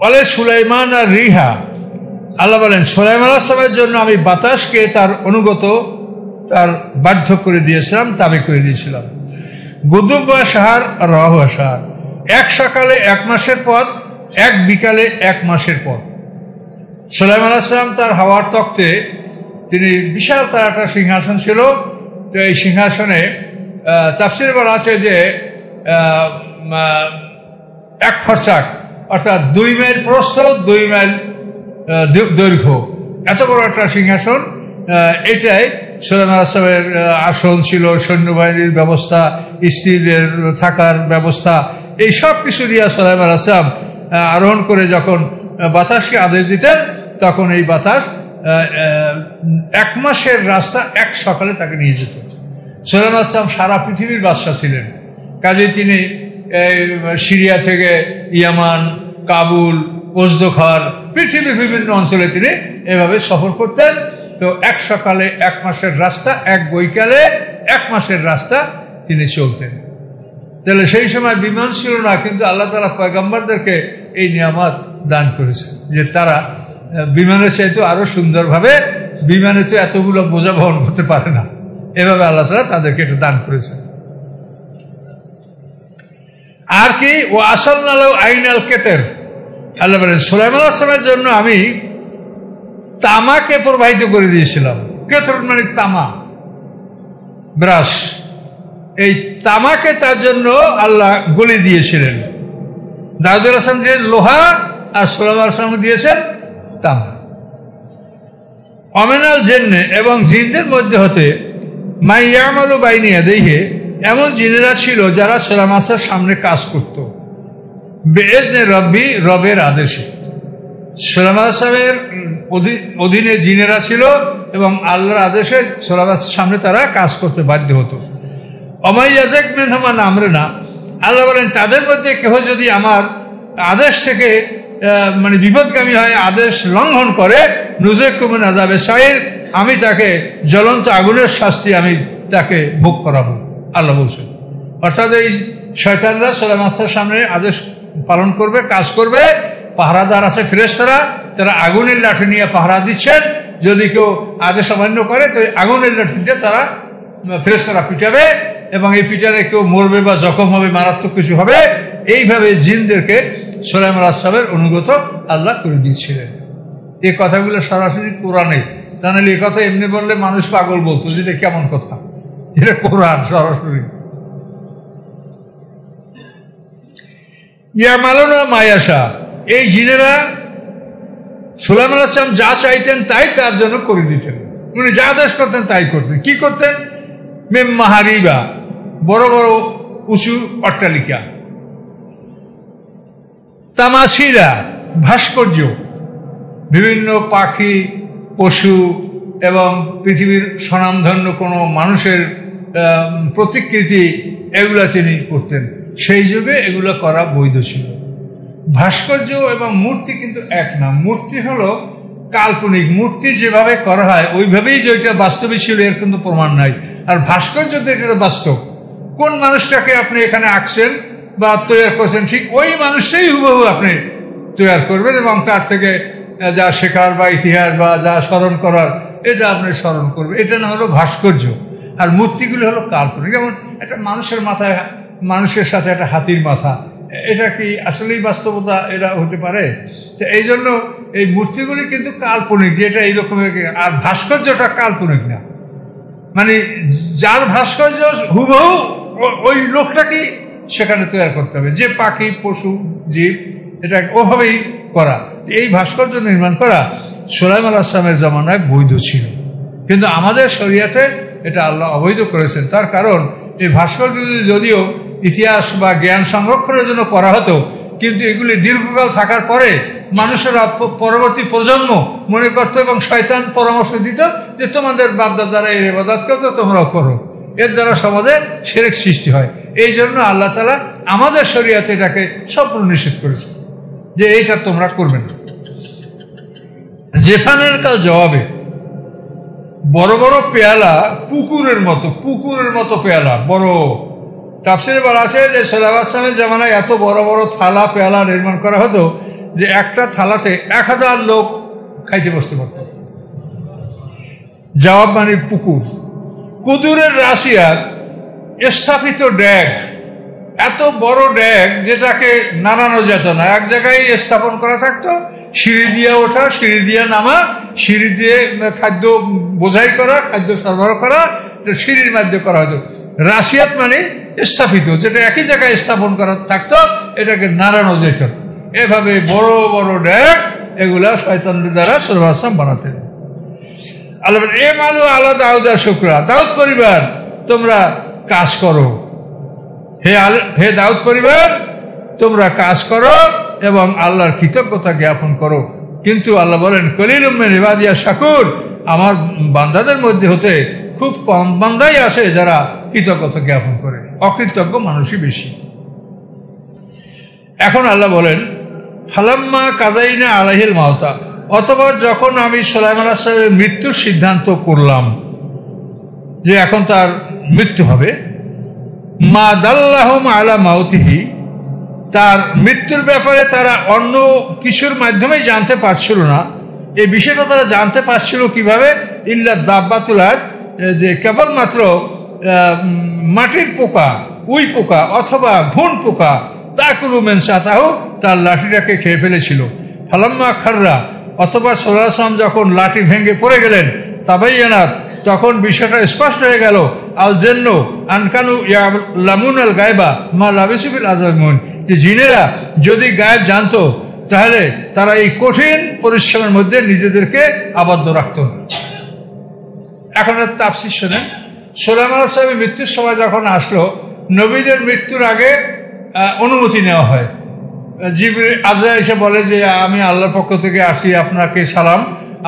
বলে সুলাইমান আর রিহা, আল্লাহ বলেন সুলাইমান আলাইহিস সালামের জন্য আমি বাতাসকে তার অনুগত, তার বাধ্য করে দিয়েছিলাম, তাবে করে দিয়েছিলাম। গুদুবা শাহর রাহুয়া শাহর, এক সকালে 1 মাসের পথ, এক বিকালে 1 মাসের পথ। সুলাইমান আলাইহিস সালাম তার হাওয়ার তক্তে, তিনি বিশাল তার একটা সিংহাসন ছিল। তো এই সিংহাসনে তাফসীরে বলা আছে যে 1 ফরসাক, অর্থাৎ 2 মাইল প্রস্থ, 2 মাইল দৈর্ঘ্য, এত বড় একটা সিংহাসন। এটাই সুলাইমান আলাইহিস সালামের আসন ছিল, সৈন্যবাহিনীর ব্যবস্থা, স্ত্রীদের থাকার ব্যবস্থা, এই সব কিছু দিয়ে সুলাইমান আলাইহিস সালাম আরোহণ করে যখন বাতাসকে আদেশ দিতেন, তখন এই বাতাস 1 মাসের রাস্তা 1 সকালে তাকে নিয়ে যেত। সুলাইমান আলাইহিস সালাম সারা পৃথিবীর বাদশা ছিলেন, কাজে তিনি সিরিয়া থেকে ইয়ামান, কাবুল, ওজদোখার, পৃথিবীর বিভিন্ন অঞ্চলে তিনি এভাবে সফর করতেন। তো 1 সকালে 1 মাসের রাস্তা, 1 বৈকালে 1 মাসের রাস্তা তিনি চলতেন। তাহলে সেই সময় বিমান ছিল না, কিন্তু আল্লাহ তাআলা পয়গম্বরদেরকে এই নিয়ামত দান করেছেন যে তারা বিমানের চাইতে আরো সুন্দরভাবে, বিমানে তো এতগুলো বোঝা বহন করতে পারে না, এভাবে আল্লাহ তাআলা তাদেরকে এটা দান করেছেন। আর কি ও আসাল্লাহু আইনাল কেতের, আল্লাহ বলেন সুলাইমান আলাইহিস সালামের জন্য আমি তামাকে প্রবাহিত করে দিয়েছিলাম। কেতর মানে তামা, ব্রাশ। এই তামাকে তার জন্য আল্লাহ গলে দিয়েছিলেন। দাউদ আলাইহিস সালাম যে লোহা, আর সুলাইমান আলাইহিস সালাম দিয়েছেন তামা। অমেনাল জিন্নে, এবং জিনদের মধ্যে হতে মাইয়ামালু বাইনি ইয়াদাইহি, এমন জিনেরা ছিল যারা সুলাইমান আলাইহিস সালামের সামনে কাজ করত। বেইজনে রব্বি, রবের আদেশে। সুলাইমান আলাইহিস সালামের অধীনে জিনেরা ছিল এবং আল্লাহর আদেশে সুলাইমান আলাইহিস সালামের সামনে তারা কাজ করতে বাধ্য হতো। অমাইয়াজাক মিনহুম আন আমরিনা, আল্লাহ বলেন তাদের মধ্যে কেহ যদি আমার আদেশ থেকে মানে বিপদগামী হয়, আদেশ লঙ্ঘন করে, নুযিকুহু মিন আযাবিস সাঈর, আমি তাকে জ্বলন্ত আগুনের শাস্তি আমি তাকে ভোগ করাবো, আল্লাহ বলছেন। অর্থাৎ এই শয়তানরা সুলাইমান আলাইহিস সালামের সামনে আদেশ পালন করবে, কাজ করবে। পাহারাদার আছে ফেরেশতারা, তারা আগুনের লাঠি নিয়ে পাহারা দিচ্ছেন। যদি কেউ আদেশ অমান্য করে তো আগুনের লাঠি দিয়ে তারা ফেরেশতারা পিটাবে, এবং এই পিটারে কেউ মরবে বা জখম হবে, মারাত্মক কিছু হবে। এইভাবে জিনদেরকে সুলাইমান আলাইহিস সালামের অনুগত আল্লাহ করে দিয়েছিলেন। এই কথাগুলো সরাসরি কোরআনে, তা নাহলে এই কথা এমনি বললে মানুষ পাগল বলতো, যেটা কেমন কথা, এটা কোরআন সরাসরি। ইয়ামালুনা মায়াশা, এই জিনেরা সুলাইমান আলাইহিস সালাম যা চাইতেন তাই তার জন্য করে দিতেন। উনি যা আদেশ করতেন তাই করতেন। কি করতেন? মিম মাহারিবা, বড় বড় উঁচু অট্টালিকা। তামাসিরা, ভাস্কর্য, বিভিন্ন পাখি, পশু এবং পৃথিবীর স্বনামধন্য কোনো মানুষের প্রতিকৃতি, এগুলা তিনি করতেন। সেই যুগে এগুলো করা বৈধ ছিল। ভাস্কর্য এবং মূর্তি কিন্তু এক না। মূর্তি হলো কাল্পনিক, মূর্তি যেভাবে করা হয় ওইভাবেই যে ওইটা বাস্তবে ছিল এর কিন্তু প্রমাণ নাই। আর ভাস্কর্য তো এটা বাস্তব, কোন মানুষটাকে আপনি এখানে আঁকছেন বা তৈরি করছেন, ঠিক ওই মানুষটাই হুবহু আপনি তৈরি করবেন, এবং তার থেকে যা শেখার বা ইতিহাস বা যা স্মরণ করার এটা আপনি স্মরণ করবেন। এটা না হলো ভাস্কর্য। আর মূর্তিগুলো হলো কাল্পনিক। যেমন একটা মানুষের মাথায়, মানুষের সাথে একটা হাতির মাথা, এটা কি আসলেই বাস্তবতা এটা হতে পারে? তো এই জন্য এই মূর্তিগুলি কিন্তু কাল্পনিক, যেটা এইরকমের। আর ভাস্কর্যটা কাল্পনিক না, মানে যার ভাস্কর্য হুবহু ওই লোকটাকে সেখানে তৈরি করতে হবে, যে পাখি, পশু, জীব, এটা ওভাবেই করা। এই ভাস্কর্য নির্মাণ করা সুলাইমান আলাইহিস সালামের জামানায় বৈধ ছিল, কিন্তু আমাদের শরিয়াতে এটা আল্লাহ অবৈধ করেছেন। তার কারণ এই ভাস্কর্য যদিও ইতিহাস বা জ্ঞান সংরক্ষণের জন্য করা হতো, কিন্তু এগুলি দীর্ঘকাল থাকার পরে মানুষেরা পরবর্তী প্রজন্ম মনে করত এবং শয়তান পরামর্শ দিত যে তোমাদের বাপদাদারা এর ইবাদত করতো, তোমরাও করো। এর দ্বারা সমাজে শিরক সৃষ্টি হয়। এই জন্য আল্লাহ তাআলা আমাদের শরিয়াতে এটাকে সম্পূর্ণ নিষেধ করেছে যে এইটা তোমরা করবে না। জেফানের কাল জবাবে, বড় বড় পেয়ালা, পুকুরের মতো পেয়ালা, বড়। তাফসীরে বলা আছে যে সুলাইমান আলাইহিস সালামের জামানায় এত বড় বড় থালা পেয়ালা নির্মাণ করা হতো যে একটা থালাতে 1000 লোক খাইতে বসতে পারত? জবাব মানে পুকুর। কুদুরের রাশিয়ার স্থাপিত ড্যাগ, এত বড় ড্যাগ যেটাকে নাড়ানো যেত না, এক জায়গায় স্থাপন করা থাকতো, সিঁড়ি দিয়ে ওঠা, সিঁড়ি দিয়ে নামা, সিঁড়ি দিয়ে খাদ্য বোঝাই করা, খাদ্য সরবরাহ করা, সিঁড়ির মাধ্যমে করা হতো। রাশিয়াত মানে স্থাপিত, যেটা একই জায়গায় স্থাপন করা থাকতো, এটাকে নাড়ানো যেত। এভাবে বড় বড় ড্যাগ এগুলা শয়তানদের দ্বারা সাল্লাল্লাহু আলাইহি ওয়াসাল্লাম বানাতেন। আল্লাহ এ মালু আলা দাউদ শুকরা, দাউদ পরিবার তোমরা কাজ করো, হে দাউদ পরিবার তোমরা কাজ করো এবং আল্লাহর কৃতজ্ঞতা জ্ঞাপন করো। কিন্তু আল্লাহ বলেন কলিলুম মিন ইবাদিয়া শাকুর, আমার বান্দাদের মধ্যে হতে খুব কম বান্দাই আছে যারা কৃতজ্ঞতা জ্ঞাপন করে, অকৃতজ্ঞ মানুষই বেশি। এখন আল্লাহ বলেন ফালাম্মা কাযাইনা আলাইহিল মাউতা, অতঃপর যখন আমি সুলাইমান আলাইহিস সালামের মৃত্যুর সিদ্ধান্ত করলাম যে এখন তার মৃত্যু হবে, মা দাল্লাহুম আলা মাউতিহি, তার মৃত্যুর ব্যাপারে তারা অন্য কিছুর মাধ্যমেই জানতে পারছিল না। এই বিষয়টা তারা জানতে পারছিল কিভাবে? ইল্লা দাব্বাতুল আরদ, যে কেবলমাত্র মাটির পোকা, উই পোকা অথবা ঘুণ পোকা তাকুলু মিন সাতাহু, তার লাঠিটাকে খেয়ে ফেলেছিল। ফালাম্মা খাররা, অথবা সাল্লাল্লাহু আলাইহি ওয়াসাল্লাম যখন লাঠি ভেঙে পড়ে গেলেন, তাবাইয়ানাত, তখন বিষয়টা স্পষ্ট হয়ে গেল, আল জান্নু আনকানু ইয়ালামুন আল গায়বা মা লাবিসু বিল আযাবিন, যে জিনেরা যদি গায়েব জানতো তাহলে তারা এই কঠিন পরিশ্রমের মধ্যে নিজেদেরকে আবদ্ধ রাখত না। এখন তাফসীর শোনেন। সুলাইমান আলাইহিস সালামের মৃত্যুর সময় যখন আসলো, নবীদের মৃত্যুর আগে অনুমতি নেওয়া হয়। জিবরিল আজরাইল এসে বলে যে আমি আল্লাহর পক্ষ থেকে আসি, আপনাকে সালাম।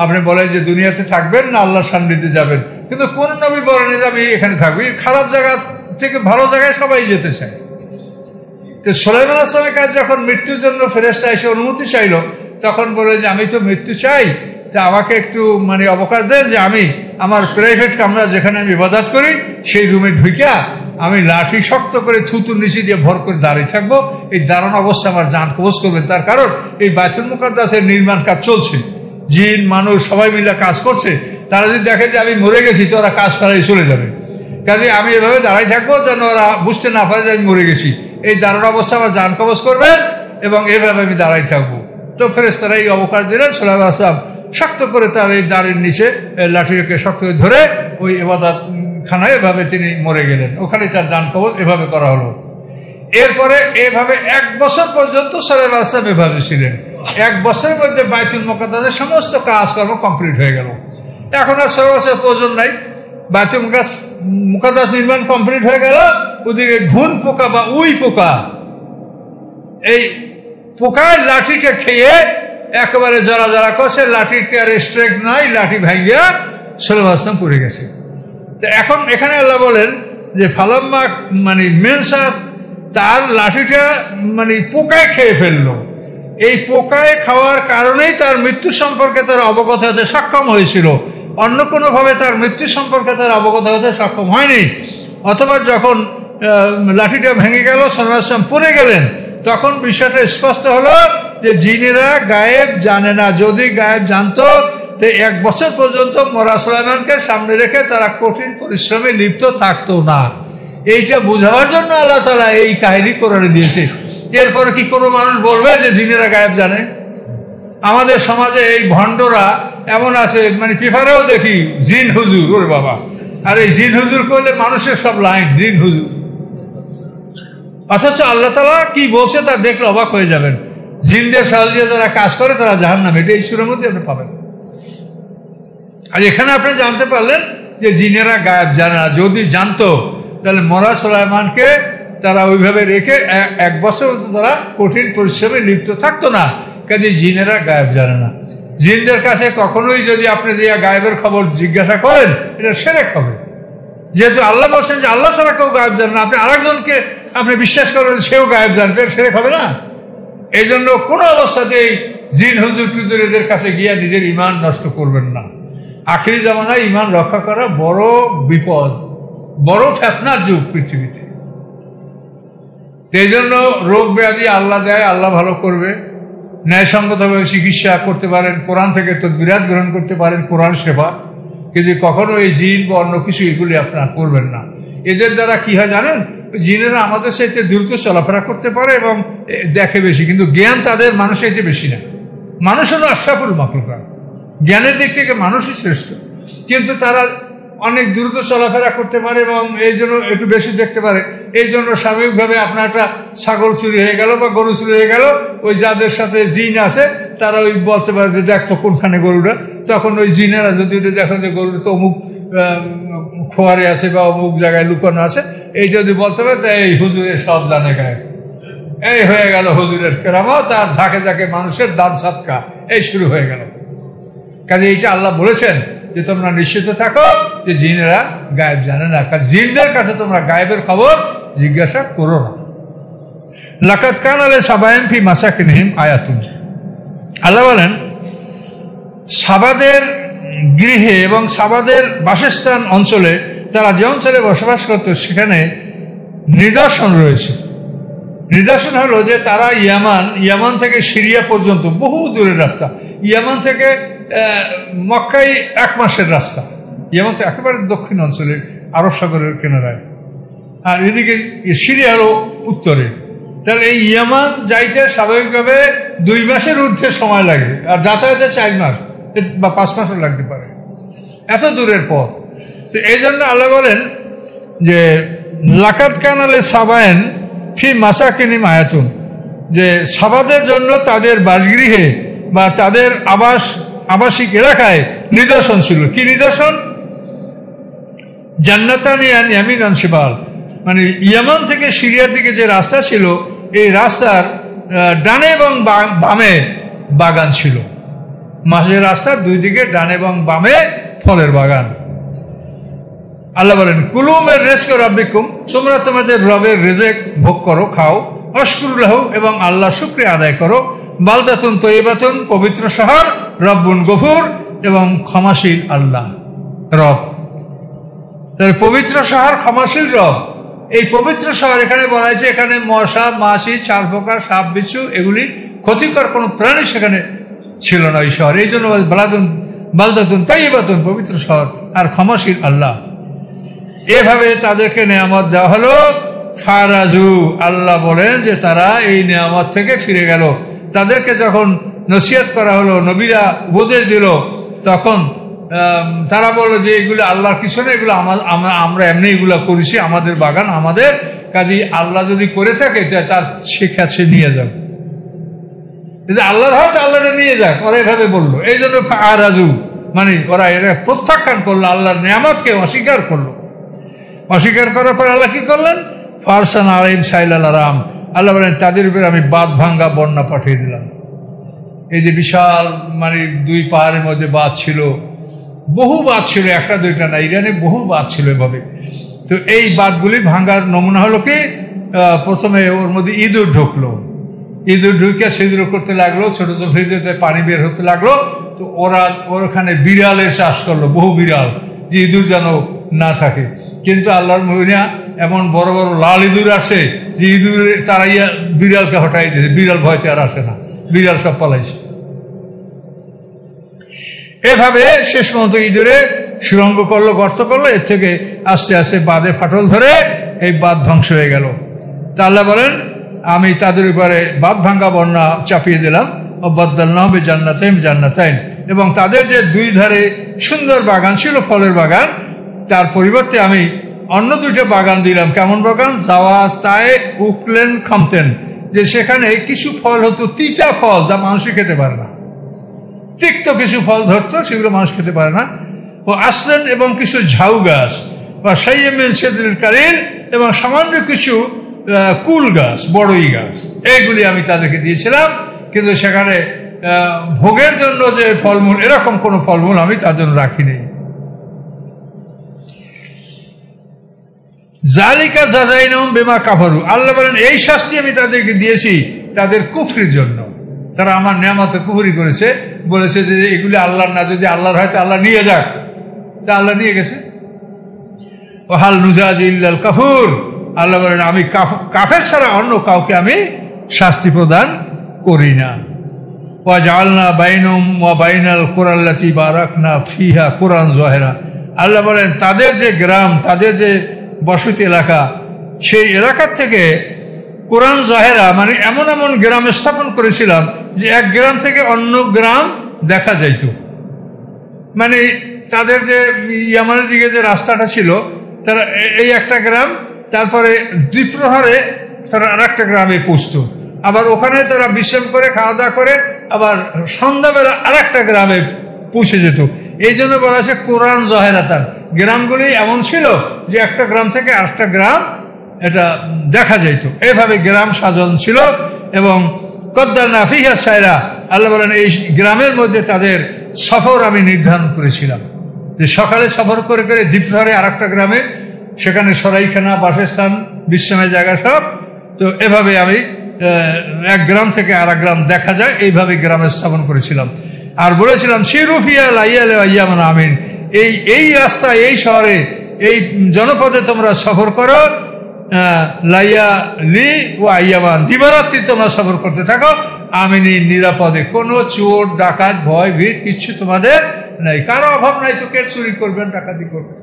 আপনি বলেন যে দুনিয়াতে থাকবেন না আল্লাহর সান্নিধ্যে যাবেন, কিন্তু কোন নবী বলেন যে আমি এখানে থাকবো। খারাপ জায়গা থেকে ভালো জায়গায় সবাই যেতে চায়। তো সুলাইমান আলাইহিস সালামের কাছে যখন মৃত্যুর জন্য ফেরেশতা এসে অনুমতি চাইলো, তখন বলে যে আমি তো মৃত্যু চাই, তা আমাকে একটু অবকাশ দেন যে আমি আমার প্রাইভেট কামরা যেখানে আমি ইবাদত করি সেই রুমে ঢুকিয়া আমি লাঠি শক্ত করে থুতুর নিচে দিয়ে ভর করে দাঁড়িয়ে থাকবো। এই দাঁড়ানো অবস্থা আমার জান কবজ করবেন। তার কারণ এই বাইতুল মুকাদ্দাসের নির্মাণ কাজ চলছে, জিন মানুষ সবাই মিলে কাজ করছে। তারা যদি দেখে যে আমি মরে গেছি তো ওরা কাজ করাই চলে যাবে। কাজে আমি এভাবে দাঁড়াই থাকবো যেন ওরা বুঝতে না পারে যে আমি মরে গেছি। এই দাঁড়ানো অবস্থা আমার জান কবজ করবেন এবং এইভাবে আমি দাঁড়াই থাকবো। তো ফেরেশতারা এই অবকাশ দিলেন। সুলাইমান আলাইহিস সালাম শক্ত করে তার এই দাড়ির নিচে লাঠিকে শক্ত করে ধরে ওই ইবাদত খানায় এভাবে তিনি মরে গেলেন। ওখানে তার জান কবজ এভাবে করা হলো। এরপরে এভাবে 1 বছর পর্যন্ত সুলাইমান আলাইহিস সালাম এভাবে ছিলেন। 1 বছরের মধ্যে বাইতুল মুকাদ্দাসের সমস্ত কাজকর্ম কমপ্লিট হয়ে গেল। এখন আর সুলাইমান প্রয়োজন নাই। বাইতুল মুকাদ্দাস নির্মাণ কমপ্লিট হয়ে গেল। ওদিকে ঘুণ পোকা বা উই পোকা, এই পোকার লাঠিটা খেয়ে একেবারে জরা জরা করছে, লাঠিতে আর স্ট্রেংথ নাই, লাঠি ভাঙিয়া সুলাইমান আলাইহিস সালাম পড়ে গেছে। তো এখন এখানে আল্লাহ বলেন যে ফালাম্মা মেনসাত, তার লাঠিটা পোকায় খেয়ে ফেললো। এই পোকায় খাওয়ার কারণেই তার মৃত্যু সম্পর্কে তার অবগত হতে সক্ষম হয়েছিল, অন্য কোনোভাবে তার মৃত্যু সম্পর্কে তার অবগত হতে সক্ষম হয়নি। অথবা যখন লাঠিটা ভেঙে গেল, সুলাইমান আলাইহিস সালাম পড়ে গেলেন, তখন বিষয়টা স্পষ্ট হলো যে জিনেরা গায়েব জানে না। যদি গায়েব জানতো তো 1 বছর পর্যন্ত মরা সুলাইমানকে সামনে রেখে তারা কঠিন পরিশ্রমে লিপ্ত থাকতো না। এইটা বোঝাবার জন্য আল্লাহ তাআলা এই কাহিনী কোরআনে দিয়েছে। এরপরে কি কোনো মানুষ বলবে যে জিনেরা গায়েব জানে? আমাদের সমাজে এই ভণ্ডরা এমন আছে, পেপারেও দেখি জিন হুজুর, ওরে বাবা, আর এই জিন হুজুর করলে মানুষের সব লাইন জিন হুজুর। অথচ আল্লাহ তাআলা কি বলছে তা দেখলে অবাক হয়ে যাবেন। জিনদের সহযোগিতা যারা কাজ করে তারা জাহান্নামে, এটা এই সূরার মধ্যে আপনি পাবেন। আর এখানে আপনি জানতে পারলেন যে জিনেরা গায়েব জানে না। যদি জানতো তাহলে মরা সুলাইমানকে তারা ওইভাবে রেখে 1 বছর তারা কঠিন পরিশ্রমে লিপ্ত থাকতো না। কাজে জিনেরা গায়েব জানে না। জিনদের কাছে কখনোই যদি আপনি যে গায়েবের খবর জিজ্ঞাসা করেন, এটা শিরক হবে। যেহেতু আল্লাহ বলছেন যে আল্লাহ ছাড়া কেউ গায়েব জানে না, আপনি আরেকজনকে আপনি বিশ্বাস করেন সেও গায়েব জানতে, শিরক হবে না? এই জন্য কোনো অবস্থাতেই জিন হুজুর টুজুর এদের কাছে গিয়ে নিজের ঈমান নষ্ট করবেন না। আখিরি জামানায় ঈমান রক্ষা করা বড় বিপদ, বড় ফিতনার যুগ পৃথিবীতে। এই জন্য রোগ ব্যাধি আল্লাহ দেয়, আল্লাহ ভালো করবে। ন্যায়সঙ্গতভাবে চিকিৎসা করতে পারেন, কোরআন থেকে তদবিরাত গ্রহণ করতে পারেন, কোরআন সেবা, কিন্তু কখনো এই জিন বা অন্য কিছু এগুলি আপনারা করবেন না। এদের দ্বারা কি হয় জানেন, জিনেরা আমাদের সাথে দ্রুত চলাফেরা করতে পারে এবং দেখে বেশি, কিন্তু জ্ঞান তাদের মানুষের চাইতে বেশি না। মানুষ হলো আশরাফুল মাখলুকাত, জ্ঞানের দিক থেকে মানুষই শ্রেষ্ঠ, কিন্তু তারা অনেক দ্রুত চলাফেরা করতে পারে এবং এই জন্য একটু বেশি দেখতে পারে। এই জন্য স্বাভাবিকভাবে আপনার একটা ছাগল চুরি হয়ে গেল বা গরু চুরি হয়ে গেল, ওই যাদের সাথে জিন আছে তারা ওই বলতে পারে যে দেখতো কোনখানে গরুটা, তখন ওই জিনেরা যদি দেখেন যে গরুটা তো অমুক খোয়ারে আছে বা অমুক জায়গায় লুকানো আছে, এই যদি বলতে পারে তা এই হুজুরের সব জানে গায়ে, এই হয়ে গেল হুজুরের কেরামত, আর ঝাঁকে ঝাঁকে মানুষের দান সাদকা এই শুরু হয়ে গেল। কাজে এইটা আল্লাহ বলেছেন যে তোমরা নিশ্চিত থাকো যে জিনেরা গায়েব জানে না, কারণ জিনদের কাছে তোমরা গায়েবের খবর জিজ্ঞাসা করো না। লাকাত কানা লিসাবাইন ফি মাসাকিনহিম আয়াতুন, আল্লাহ বলেন সাবাদের গৃহে এবং সাবাদের বাসস্থান অঞ্চলে, তারা যে অঞ্চলে বসবাস করত সেখানে নিদর্শন রয়েছে। নিদর্শন হলো যে তারা ইয়ামান থেকে সিরিয়া পর্যন্ত বহু দূরের রাস্তা, ইয়ামান থেকে মক্কাই 1 মাসের রাস্তা, ইয়ামান তো একেবারে দক্ষিণ অঞ্চলে আরব সাগরের কিনারায়, আর এদিকে সিরিয়া হলো উত্তরে। তাহলে এই ইয়ামান যাইতে স্বাভাবিকভাবে 2 মাসের ঊর্ধ্বে সময় লাগে, আর যাতায়াতে 4 মাস বা 5 মাসও লাগতে পারে, এত দূরের পথ। তো এই জন্য আল্লাহ বলেন যে লাকাত কানা লিসাবাইন ফি মাসাকিনহিম আয়াতুন, যে সাবাদের জন্য তাদের বাসগৃহে বা তাদের আবাসিক এলাকায় নিদর্শন ছিল। কি নিদর্শন? জান্নাতান আন ইয়ামিন আন শিমাল, মানে ইয়ামান থেকে সিরিয়ার দিকে যে রাস্তা ছিল, এই রাস্তার ডানে এবং বামে বাগান ছিল। মাঝের রাস্তার 2 দিকে ডানে এবং বামে ফলের বাগান। আল্লাহ বলেন কুলু মির রিজকি রাব্বিকুম, তোমরা তোমাদের রবের রিজক ভোগ করো, খাও, আশকুরু লাহু, এবং আল্লাহ শুকরিয়া আদায় করো, বালদাতুন তয়্যিবাতুন, পবিত্র শহর, রব্বুন গফুর, এবং ক্ষমাশীল আল্লাহ রব। তাহলে পবিত্র শহর, ক্ষমাশীল রব, এই পবিত্র শহর এখানে বলা হয়েছে, এখানে মশা মাছি 4 প্রকার সাপ বিচ্ছু এগুলি ক্ষতিকর কোনো প্রাণী সেখানে ছিল না ওই শহর। এই জন্য বালদাতুন তয়্যিবাতুন, পবিত্র শহর, আর ক্ষমাশীল আল্লাহ। এভাবে তাদেরকে নেয়ামত দেওয়া হলো। ফারাজু, আল্লাহ বলেন যে তারা এই নেয়ামত থেকে ফিরে গেল। তাদেরকে যখন নসিহত করা হলো, নবীরা উপদেশ দিল, তখন তারা বলল যে এগুলো আল্লাহর কিছু না, এগুলো আমরা এমনি এগুলো করেছি, আমাদের বাগান, আমাদের কাজেই আল্লাহ যদি করে থাকে তার শিক্ষা সে নিয়ে যাবে, যদি আল্লাহর হয় তো আল্লাহটা নিয়ে যাক, ওরা এভাবে বললো। এই জন্য ফারাজু মানে ওরা এটা প্রত্যাখ্যান করলো, আল্লাহর নিয়ামতকে অস্বীকার করলো। অস্বীকার করার পর আল্লাহ কি করলেন? ফারসান আলাইহিম সাইলাল আরাম, আল্লাহ বলেন তাদের উপরে আমি বাঁধ ভাঙ্গা বন্যা পাঠিয়ে দিলাম। এই যে বিশাল মানে 2 পাহাড়ের মধ্যে বাঁধ ছিল, বহু বাঁধ ছিল, একটা দুইটা না, ইরানে বহু বাঁধ ছিল এভাবে। তো এই বাঁধগুলি ভাঙ্গার নমুনা হলো কি, প্রথমে ওর মধ্যে ইঁদুর ঢুকলো, ইঁদুর ঢুকে সিঁদুর করতে লাগলো, ছোট ছোট সিঁদুরতে পানি বের হতে লাগলো। তো ওখানে বিড়ালের চাষ করলো, বহু বিড়াল, যে ইঁদুর যেন না থাকে। কিন্তু আল্লাহর মহিনা এমন বড় বড় লাল ইঁদুর আসে যে ইঁদুর তারা বিড়ালকে হটাই দিয়েছে, বিড়াল ভয়তে আর আসে না, বিড়াল সব পালাইছে। এভাবে শেষ পর্যন্ত ইঁদুরে সুরঙ্গ করলো, গর্ত করলো, এর থেকে আস্তে আস্তে বাঁধে ফাটল ধরে এই বাঁধ ধ্বংস হয়ে গেল। তা আল্লাহ বলেন আমি তাদের উপরে বাঁধ ভাঙ্গা বন্যা চাপিয়ে দিলাম, বাদদালনাহুম বিজান্নাতাইন জান্নাতাইন, এবং তাদের যে 2 ধারে সুন্দর বাগান ছিল, ফলের বাগান, তার পরিবর্তে আমি অন্য 2টা বাগান দিলাম। কেমন বাগান? জাওয়াতায়ে উকলেন খামতেন, যে সেখানে কিছু ফল হতো, তিতা ফল, যা মানুষই খেতে পারে না, তিক্ত কিছু ফল ধরতো, সেগুলো মানুষ খেতে পারে না। ও আসলেন, এবং কিছু ঝাউ গাছ, বা সাইয়্যিমিন সিদরিল কালিল, এবং সামান্য কিছু কুল গাছ, বড়ই গাছ, এইগুলি আমি তাদেরকে দিয়েছিলাম। কিন্তু সেখানে ভোগের জন্য যে ফলমূল, এরকম কোনো ফলমূল আমি তাদের রাখিনি। জালিকা জাযাইনাহুম বিমা কাফারু, আল্লাহ বলেন এই শাস্তি আমি তাদেরকে দিয়েছি তাদের কুফরির জন্য। তারা আমার নিয়ামতে কুফরি করেছে, বলেছে যে এগুলি আল্লাহর না, যদি আল্লাহর হয় তো আল্লাহ নিয়ে যাক, তা আল্লাহ নিয়ে গেছে। ও হাল নুজাজি ইল্লাল কাফুর, আল্লাহ বলেন আমি কাফের ছাড়া অন্য কাউকে আমি শাস্তি প্রদান করি না। ওয়াজআলনা বাইনাহুম ওয়া বাইনাল কুরাল্লাতী বারাকনা ফিহা কুরআন যাহিরা। আল্লাহ বলেন তাদের যে গ্রাম, তাদের যে বসতি এলাকা, সেই এলাকার থেকে কুরআন যাহিরা মানে এমন এমন গ্রাম স্থাপন করেছিলাম যে এক গ্রাম থেকে অন্য গ্রাম দেখা যাইত। মানে তাদের যে ইয়ামানের দিকে যে রাস্তাটা ছিল, তারা এই একটা গ্রাম, তারপরে দ্বিপ্রহরে তারা আর একটা গ্রামে পৌঁছত, আবার ওখানে তারা বিশ্রাম করে খাওয়া দাওয়া করে আবার সন্ধ্যাবেলা আর একটা গ্রামে পৌঁছে যেত। এই জন্য বলা আছে কুরআন যাহিরা। তার গ্রামগুলি এমন ছিল যে একটা গ্রাম থেকে আরেকটা গ্রাম এটা দেখা যাইত। এইভাবে গ্রাম সাজানো ছিল। এবং কদ্দারনা ফিহা সায়রা, আল্লাহ বলেন এই গ্রামের মধ্যে তাদের সফর আমি নির্ধারণ করেছিলাম, যে সকালে সফর করে করে দ্বিপ্রহরে আর একটা গ্রামে, সেখানে সরাইখানা, বাসস্থান, বিশ্রামের জায়গা সব। তো এভাবে আমি এক গ্রাম থেকে আর এক গ্রাম দেখা যায়, এইভাবে গ্রামে স্থাপন করেছিলাম। আর বলেছিলাম সিরুফিয়া লাইয়ালে আইয়ামান আমিন, এই রাস্তা, এই শহরে, এই জনপদে তোমরা সফর করো, লাইয়ালি ও আইয়ামান, দিবারাত্রি তোমরা সফর করতে থাকো, আমিনী, নিরাপদে। কোনো চোর ডাকাত ভয় ভীত কিচ্ছু তোমাদের নাই, কারো অভাব নাই তো কে চুরি করবেন, ডাকাতি করবেন।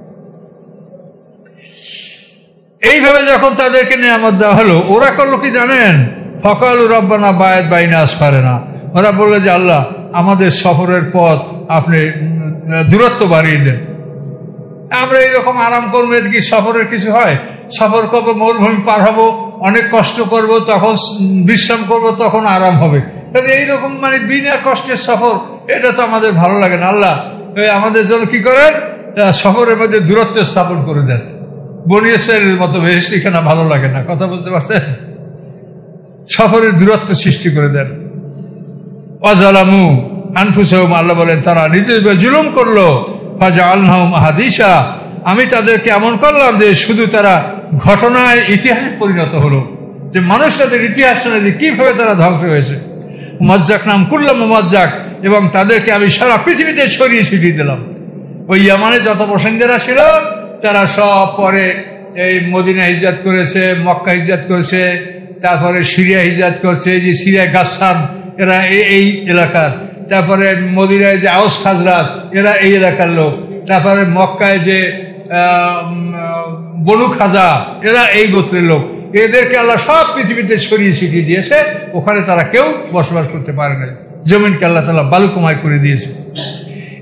এইভাবে যখন তাদেরকে নিয়ামত দেওয়া হলো, ওরা করলো কি জানেন? ফকালু রব্বানা বায়াত বাইনা আসফারেনা, ওরা বললো যে আল্লাহ আমাদের সফরের পথ আপনি দূরত্ব বাড়িয়ে দেন। আমরা এইরকম আরাম করবো, কি সফরের কিছু হয়? সফর করবো, মরুভূমি পার হবো, অনেক কষ্ট করব, তখন বিশ্রাম করব, তখন আরাম হবে। তাহলে এইরকম মানে বিনা কষ্টের সফর, এটা তো আমাদের ভালো লাগে না। আল্লাহ আমাদের জন্য কি করেন? সফরের মধ্যে দূরত্ব স্থাপন করে দেন। বনি ইসরাঈলের মতো বেশিখানা ভালো লাগে না, কথা বলতে পারছেন? সফরের দূরত্ব সৃষ্টি করে দেন। ওয়াজালামু আনফুসাহুম, আল্লাহ বলেন তারা নিজেদের জুলুম করলো। ফাজআলনাহুম আহাদিসা, আমি তাদেরকে এমন করলাম যে শুধু তারা ঘটনায়, ইতিহাসে পরিণত হলো, যে মানুষ তাদের ইতিহাস শুনে যে কিভাবে তারা ধ্বংস হয়েছে। মুমাজ্জাক নাম কুল্লাম মুমাজ্জাক, এবং তাদেরকে আমি সারা পৃথিবীতে ছড়িয়ে ছিটিয়ে দিলাম। ওই ইয়ামানে যত বাসিন্দারা ছিল তারা সব পরে এই মদিনা হিজরত করেছে, মক্কা হিজরত করেছে, তারপরে সিরিয়া হিজরত করছে, যে সিরিয়া গাসসান এরা এই এলাকার, তারপরে মদিনায় যে আওস খাজরাত এরা এই এলাকার লোক, তারপরে মক্কায় যে বনু খাজা এরা এই গোত্রের লোক। এদেরকে আল্লাহ সব পৃথিবীতে ছড়িয়ে ছিটিয়ে দিয়েছে, ওখানে তারা কেউ বসবাস করতে পারে না। জমিনকে আল্লাহ তাআলা বালুকমায় করে দিয়েছে।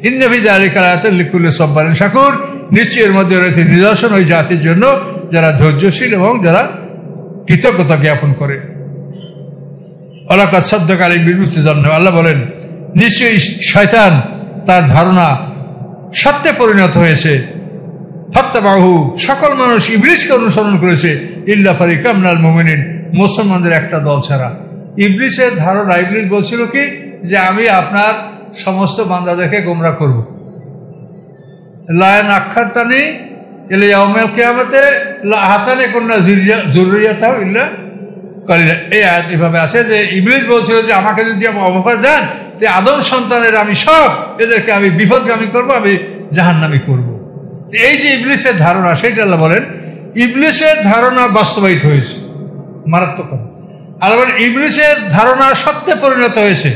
ইন্না ফি যালিকা লাআয়াতান লিকুল্লি সাব্বারিন শাকুর, নিশ্চয় এর মধ্যে রয়েছে নিদর্শন ওই জাতির জন্য যারা ধৈর্যশীল এবং যারা কৃতজ্ঞতা জ্ঞাপন করে। ওয়ালাকাদ সাদ্দাকা আলাইহিম বিল মুস্তাজান্না, আল্লাহ বলেন নিশ্চয়ই শয়তান তার ধারণা সত্যে পরিণত হয়েছে। ফাত্তাবাহু, সকল মানুষ ইবলিসকে অনুসরণ করেছে, ইল্লা ফারিকাম মিনাল মুমিনিন, মুসলমানদের একটা দল ছাড়া। ইবলিসের ধারণা, ইবলিস বলছিল কি যে আমি আপনার সমস্ত বান্দাদেরকে গোমরাহ করব। লায়ান আখারতানি ইলা ইয়াউমিল কিয়ামাতে লা আহতানি কুন্না যুররিয়াতাহু ইল্লা কালিলা। এই আয়াত এভাবে আছে যে ইবলিস বলছিল যে আমাকে যদি অবকাশ দেন, যে আদম সন্তানের আমি সব এদেরকে আমি বিপদগামী করব, আমি জাহান্নামী করব। এই যে ইবলিসের ধারণা, সেইটা আল্লাহ বলেন ইবলিসের ধারণা বাস্তবায়িত হয়েছে, মারাত্মক। আল্লাহ বলেন ইবলিসের ধারণা সত্যে পরিণত হয়েছে।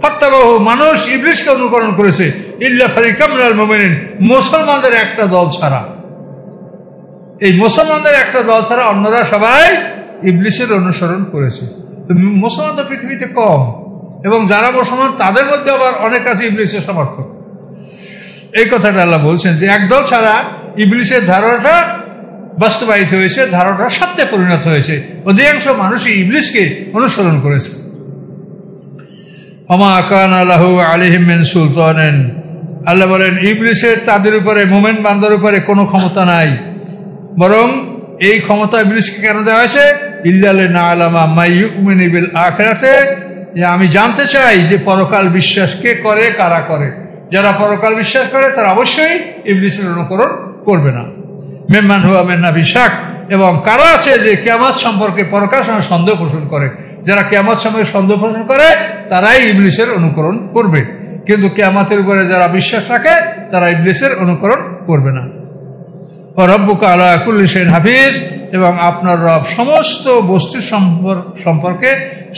ফাত্তাবাহু, মানুষ ইবলিসকে অনুকরণ করেছে, ইল্লা ফারিকাম মিনাল মুমিনিন, মুসলমানদের একটা দল ছাড়া। এই মুসলমানদের একটা দল ছাড়া অন্যরা সবাই ইবলিসের অনুসরণ করেছে। মুসলমান তো পৃথিবীতে কম, এবং যারা মুসলমান তাদের মধ্যে আবার অনেক আছে ইবলিসের সমর্থক। এই কথাটা আল্লাহ বলছেন যে একদল ছাড়া ইবলিসের ধারণাটা বাস্তবায়িত হয়েছে, ধারণাটা সত্যে পরিণত হয়েছে। অধিকাংশ মানুষই ইবলিসকে অনুসরণ করেছে। ওমা কানা লাহু আলাইহিম মিন সুলতানিন, আল্লাহ বলেন ইবলিসের তাদের উপরে, মুমিন বান্দার উপরে কোনো ক্ষমতা নাই, বরং এই ক্ষমতা ইবলিসকে কেন দেওয়া হয়েছে? ইল্লা লিনা'লামা মান ইউমিনু বিল আখিরাতে, যে আমি জানতে চাই যে পরকাল বিশ্বাস কে করে, কারা করে। যারা পরকাল বিশ্বাস করে তারা অবশ্যই ইবলিসের অনুকরণ করবে না। মিম্মান হুয়া মিন্না ফি শাক, এবং কারা আছে যে কিয়ামত সম্পর্কে, পরকাল সম্পর্কে সন্দেহ পোষণ করে। যারা কিয়ামত সম্পর্কে সন্দেহ পোষণ করে তারাই ইবলিসের অনুকরণ করবে, কিন্তু কিয়ামতের উপরে যারা বিশ্বাস রাখে তারা ইবলিসের অনুকরণ করবে না। রব্বুকা আলা কুল্লি শাইইন হাফিজ, এবং আপনার রব সমস্ত বস্তুর সম্পর্কে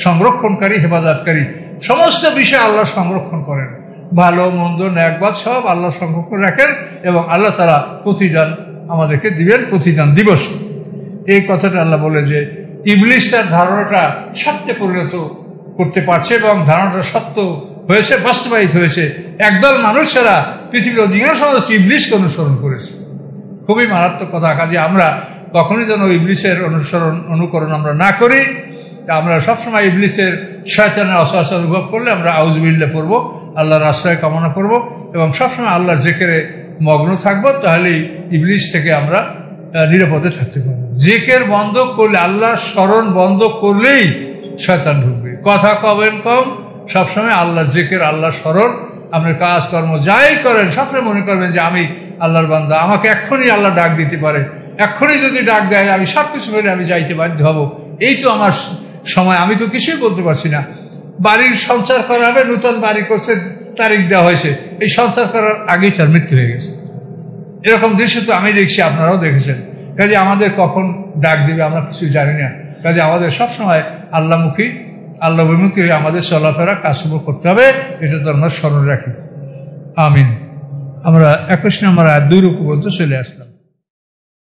সংরক্ষণকারী, হেফাজতকারী। সমস্ত বিষয় আল্লাহ সংরক্ষণ করেন, ভালো মন্দ ন্যাকবাদ সব আল্লাহ সংরক্ষণ রাখেন এবং আল্লাহ তারা প্রতিদান আমাদেরকে দিবেন, প্রতিদান দিবস। এই কথাটা আল্লাহ বলে যে ইবলিস তার ধারণাটা সত্যে পরিণত করতে পারছে এবং ধারণাটা সত্য হয়েছে, বাস্তবায়িত হয়েছে। একদল মানুষ ছাড়া পৃথিবীর অধিকাংশ মানুষ ইবলিসকে অনুসরণ করেছে। খুবই মারাত্মক কথা। কাজে আমরা কখনোই যেন ইবলিসের অনুকরণ আমরা না করি। আমরা সবসময় ইবলিসের শয়তানের অসহায় অনুভব করলে আমরা আউযুবিল্লাহ পড়বো, আল্লাহর আশ্রয় কামনা করব এবং সবসময় আল্লাহর জিকিরে মগ্ন থাকবো। তাহলেই ইবলিস থেকে আমরা নিরাপদে থাকতে পারবো। জিকির বন্ধ করলে, আল্লাহর স্মরণ বন্ধ করলেই শয়তান ঢুকবে। কথা কবেন কম, সবসময় আল্লাহর জিকির, আল্লাহর স্মরণ। আপনার কাজকর্ম যাই করেন সবসময় মনে করবেন যে আমি আল্লাহর বান্দা, আমাকে এক্ষুনি আল্লাহ ডাক দিতে পারে, এক্ষুনি যদি ডাক দেয় আমি সব কিছু মেরে আমি যাইতে বাধ্য হব। এই তো আমার সময়, আমি তো কিছুই বলতে পারছি না। বাড়ির সঞ্চার করা হবে, নূতন বাড়ি করছে, তারিখ দেওয়া হয়েছে, এই সঞ্চার করার আগেই তার মৃত্যু হয়ে গেছে। এরকম দৃশ্য তো আমি দেখছি, আপনারাও দেখেছেন। কাজে আমাদের কখন ডাক দিবে আমরা কিছু জানি না। কাজে আমাদের সবসময় আল্লাহমুখী, আল্লাহ বিমুখী হয়ে আমাদের চলাফেরা কাজকর্ম করতে হবে, এটা তো আমরা স্মরণ রাখি। আমিন। আমরা 21 নম্বর আয়াত 2 রুকু পর্যন্ত চলে আসলাম।